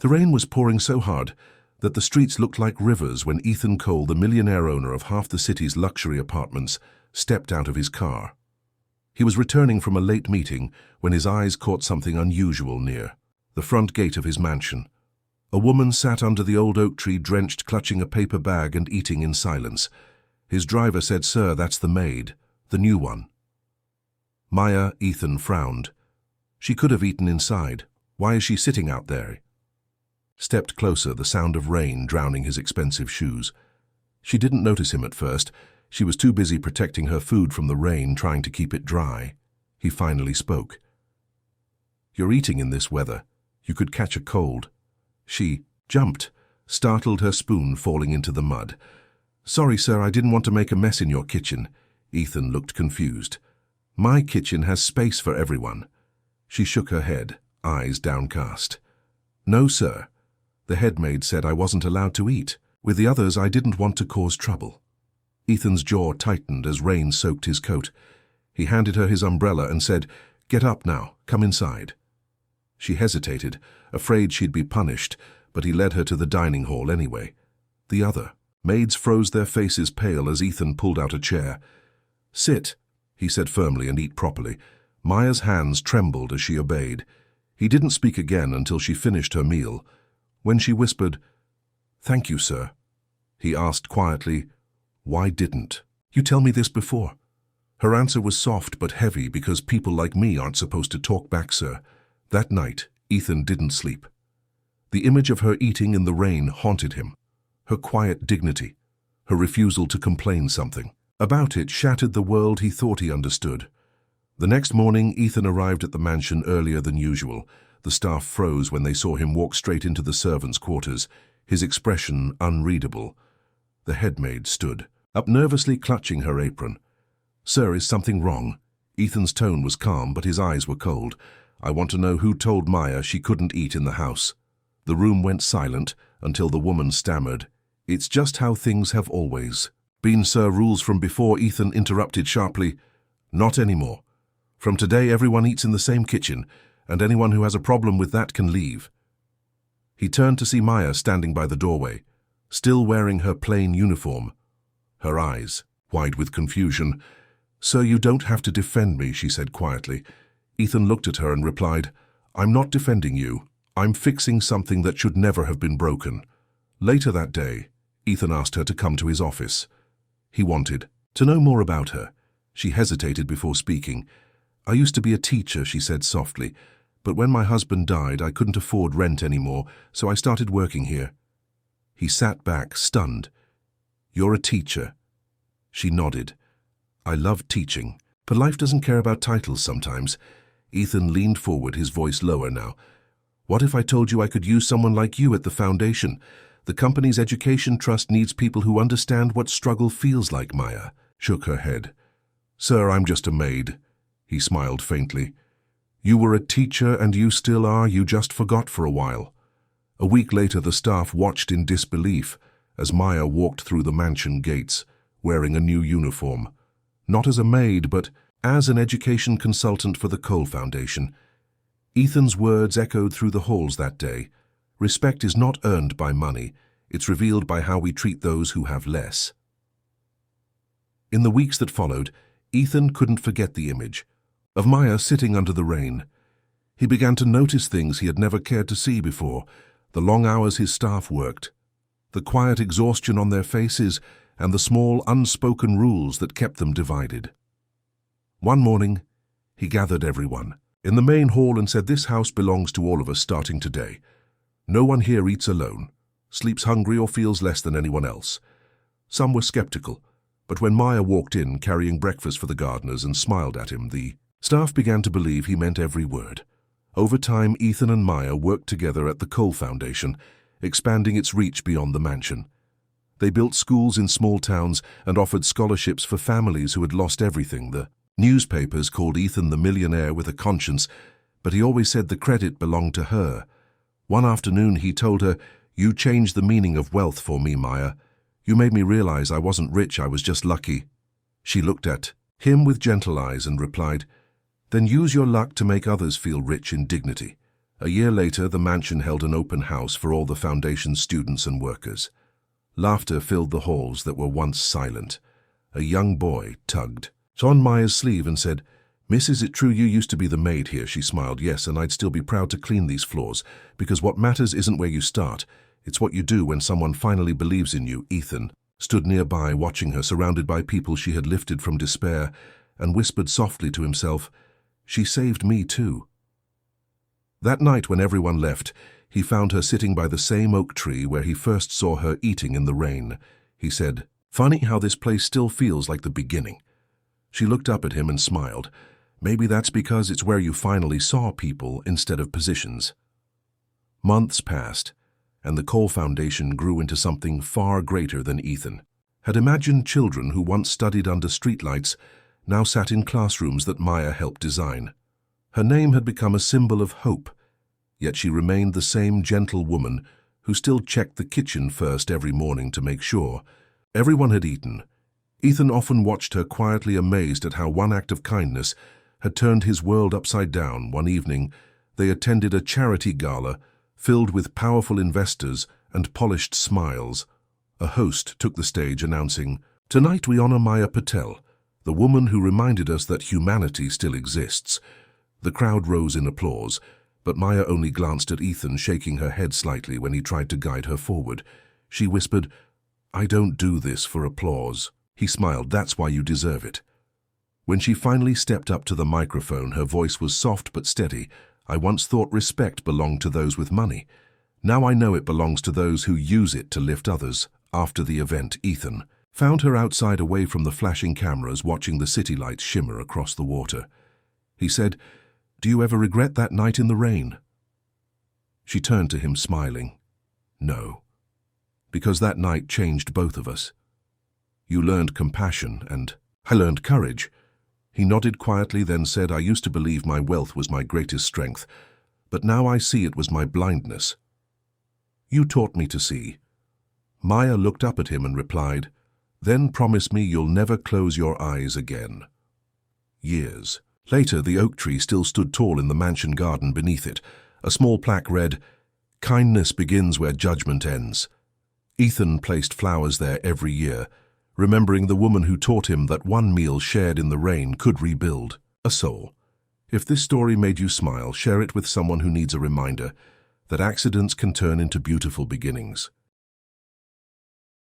The rain was pouring so hard that the streets looked like rivers when Ethan Cole, the millionaire owner of half the city's luxury apartments, stepped out of his car. He was returning from a late meeting when his eyes caught something unusual near the front gate of his mansion. A woman sat under the old oak tree, drenched, clutching a paper bag and eating in silence. His driver said, "Sir, that's the maid, the new one." Maya, Ethan frowned. She could have eaten inside. Why is she sitting out there? Stepped closer, the sound of rain drowning his expensive shoes. She didn't notice him at first. She was too busy protecting her food from the rain, trying to keep it dry. He finally spoke. "You're eating in this weather. You could catch a cold." She jumped, startled, her spoon falling into the mud. "Sorry, sir, I didn't want to make a mess in your kitchen." Ethan looked confused. "My kitchen has space for everyone." She shook her head, eyes downcast. "No, sir. The head maid said I wasn't allowed to eat. With the others, I didn't want to cause trouble." Ethan's jaw tightened as rain soaked his coat. He handed her his umbrella and said, "Get up now, come inside." She hesitated, afraid she'd be punished, but he led her to the dining hall anyway. The other maids froze, their faces pale as Ethan pulled out a chair. "Sit," he said firmly, "and eat properly." Maya's hands trembled as she obeyed. He didn't speak again until she finished her meal. When she whispered, "Thank you, sir," he asked quietly, "Why didn't you tell me this before?" Her answer was soft but heavy, "Because people like me aren't supposed to talk back, sir." That night, Ethan didn't sleep. The image of her eating in the rain haunted him. Her quiet dignity, her refusal to complain something about it shattered the world he thought he understood. The next morning, Ethan arrived at the mansion earlier than usual. The staff froze when they saw him walk straight into the servants' quarters, his expression unreadable. The headmaid stood up, nervously clutching her apron. "Sir, is something wrong?" Ethan's tone was calm, but his eyes were cold. "I want to know who told Maya she couldn't eat in the house." The room went silent until the woman stammered, "It's just how things have always been, sir. Rules from before." Ethan interrupted sharply, "Not anymore. From today, everyone eats in the same kitchen, and anyone who has a problem with that can leave." He turned to see Maya standing by the doorway, still wearing her plain uniform, her eyes wide with confusion. "Sir, you don't have to defend me," she said quietly. Ethan looked at her and replied, "I'm not defending you. I'm fixing something that should never have been broken." Later that day, Ethan asked her to come to his office. He wanted to know more about her. She hesitated before speaking. "I used to be a teacher," she said softly, "but when my husband died, I couldn't afford rent anymore, so I started working here." He sat back, stunned. "You're a teacher?" She nodded. "I love teaching, but life doesn't care about titles sometimes." Ethan leaned forward, his voice lower now. "What if I told you I could use someone like you at the foundation? The company's education trust needs people who understand what struggle feels like." Maya shook her head. "Sir, I'm just a maid." He smiled faintly. "You were a teacher and you still are. You just forgot for a while." A week later, the staff watched in disbelief as Maya walked through the mansion gates, wearing a new uniform. Not as a maid, but as an education consultant for the Cole Foundation. Ethan's words echoed through the halls that day. Respect is not earned by money. It's revealed by how we treat those who have less. In the weeks that followed, Ethan couldn't forget the image of Maya sitting under the rain. He began to notice things he had never cared to see before: the long hours his staff worked, the quiet exhaustion on their faces, and the small, unspoken rules that kept them divided. One morning, he gathered everyone in the main hall and said, "This house belongs to all of us starting today. No one here eats alone, sleeps hungry, or feels less than anyone else." Some were skeptical, but when Maya walked in carrying breakfast for the gardeners and smiled at him, the staff began to believe he meant every word. Over time, Ethan and Maya worked together at the Cole Foundation, expanding its reach beyond the mansion. They built schools in small towns and offered scholarships for families who had lost everything. The newspapers called Ethan the millionaire with a conscience, but he always said the credit belonged to her. One afternoon he told her, "You changed the meaning of wealth for me, Maya. You made me realize I wasn't rich, I was just lucky." She looked at him with gentle eyes and replied, "Then use your luck to make others feel rich in dignity." A year later, the mansion held an open house for all the foundation's students and workers. Laughter filled the halls that were once silent. A young boy tugged on Maya's sleeve and said, "Miss, is it true you used to be the maid here?" She smiled. "Yes, and I'd still be proud to clean these floors, because what matters isn't where you start, it's what you do when someone finally believes in you." Ethan stood nearby, watching her, surrounded by people she had lifted from despair, and whispered softly to himself, "She saved me too." That night, when everyone left, he found her sitting by the same oak tree where he first saw her eating in the rain. He said, "Funny how this place still feels like the beginning." She looked up at him and smiled. "Maybe that's because it's where you finally saw people instead of positions." Months passed, and the Cole Foundation grew into something far greater than Ethan had imagined. Children who once studied under streetlights now sat in classrooms that Maya helped design. Her name had become a symbol of hope, yet she remained the same gentle woman who still checked the kitchen first every morning to make sure everyone had eaten. Ethan often watched her, quietly amazed at how one act of kindness had turned his world upside down. One evening, they attended a charity gala filled with powerful investors and polished smiles. A host took the stage announcing, "Tonight we honor Maya Patel, the woman who reminded us that humanity still exists." The crowd rose in applause, but Maya only glanced at Ethan, shaking her head slightly when he tried to guide her forward. She whispered, "I don't do this for applause." He smiled. "That's why you deserve it." When she finally stepped up to the microphone, her voice was soft but steady. "I once thought respect belonged to those with money. Now I know it belongs to those who use it to lift others." After the event, Ethan found her outside, away from the flashing cameras, watching the city lights shimmer across the water. He said, "Do you ever regret that night in the rain?" She turned to him, smiling. "No, because that night changed both of us. You learned compassion, and I learned courage." He nodded quietly, then said, "I used to believe my wealth was my greatest strength, but now I see it was my blindness. You taught me to see." Maya looked up at him and replied, "Then promise me you'll never close your eyes again." Years later, the oak tree still stood tall in the mansion garden. Beneath it, a small plaque read, "Kindness begins where judgment ends." Ethan placed flowers there every year, remembering the woman who taught him that one meal shared in the rain could rebuild a soul. If this story made you smile, share it with someone who needs a reminder that accidents can turn into beautiful beginnings.